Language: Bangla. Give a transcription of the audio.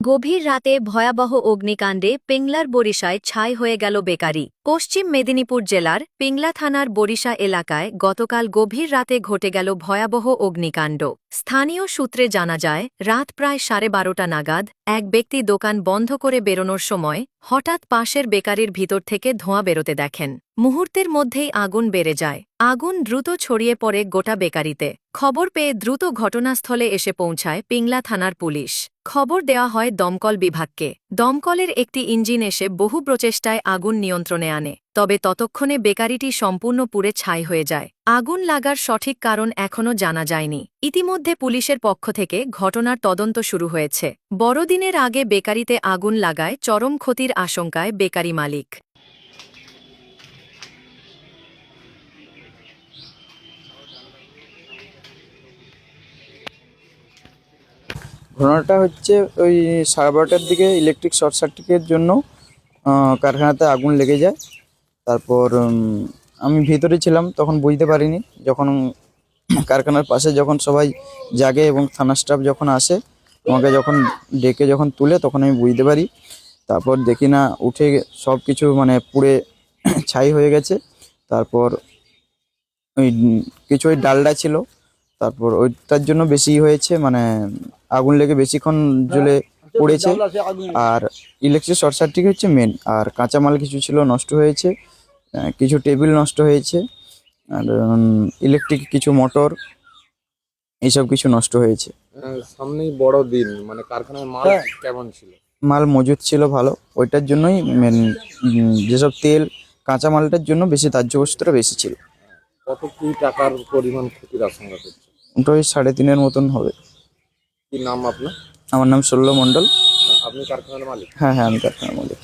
গভীর রাতে ভয়াবহ অগ্নিকাণ্ডে পিংলার বরিশায় ছাই হয়ে গেল বেকারি। পশ্চিম মেদিনীপুর জেলার পিংলা থানার বরিশা এলাকায় গতকাল গভীর রাতে ঘটে গেল ভয়াবহ অগ্নিকাণ্ড। স্থানীয় সূত্রে জানা যায়, রাত প্রায় 12:30 নাগাদ এক ব্যক্তি দোকান বন্ধ করে বেরোনোর সময় হঠাৎ পাশের বেকারির ভিতর থেকে ধোঁয়া বেরোতে দেখেন। মুহূর্তের মধ্যেই আগুন বেড়ে যায়। আগুন দ্রুত ছড়িয়ে পড়ে গোটা বেকারিতে। খবর পেয়ে দ্রুত ঘটনাস্থলে এসে পৌঁছায় পিংলা থানার পুলিশ। খবর দেওয়া হয় দমকল বিভাগকে। দমকলের একটি ইঞ্জিন এসে বহু প্রচেষ্টায় আগুন নিয়ন্ত্রণে আনে, তবে ততক্ষণে বেকারিটি সম্পূর্ণ পুড়ে ছাই হয়ে যায়। আগুন লাগার সঠিক কারণ এখনও জানা যায়নি। ইতিমধ্যে পুলিশের পক্ষ থেকে ঘটনার তদন্ত শুরু হয়েছে। বড়দিনের আগে বেকারিতে আগুন লাগায় চরম ক্ষতির আশঙ্কায় বেকারি মালিক। ঘটনাটা হচ্ছে ওই 12:30টার দিকে ইলেকট্রিক শর্ট সার্কিটের জন্য কারখানাতে আগুন লেগে যায়। তারপর আমি ভিতরে ছিলাম, তখন বুঝতে পারিনি। যখন কারখানার পাশে যখন সবাই জাগে এবং থানা স্টাফ যখন আসে, আমাকে যখন ডেকে যখন তুলে, তখন আমি বুঝতে পারি। তারপর দেখি না, উঠে সব কিছু মানে পুড়ে ছাই হয়ে গেছে। তারপর ওই কিছু ওই ডালডা ছিল, তারপর ওইটার জন্য বেশি হয়েছে, মানে আগুন লেগে বেশিক্ষণ জ্বলে পড়েছে। আর ইলেকট্রিক শর্ট সার্কিট হচ্ছে মেন। আর কাঁচামাল কিছু ছিল নষ্ট হয়েছে, কিছু টেবিল নষ্ট হয়েছে, আর ইলেকট্রিক কিছু মোটর এইসব কিছু নষ্ট হয়েছে। সামনেই বড় দিন, মানে কারখানার মাল কেমন ছিল? মাল মজুদ ছিল ভালো, ওইটার জন্যই মেন। যেসব তেল কাঁচামালটার জন্য বেশি দাহ্য বস্তুটা বেশি ছিল। কত কি টাকার পরিমাণ ক্ষতির আশঙ্কা করছে? ওটা ওই 3.5-এর মতন হবে। কি নাম আপনার? আমার নাম শল্য মণ্ডল। আপনি কারখানার মালিক? হ্যাঁ, আমি কারখানার মালিক।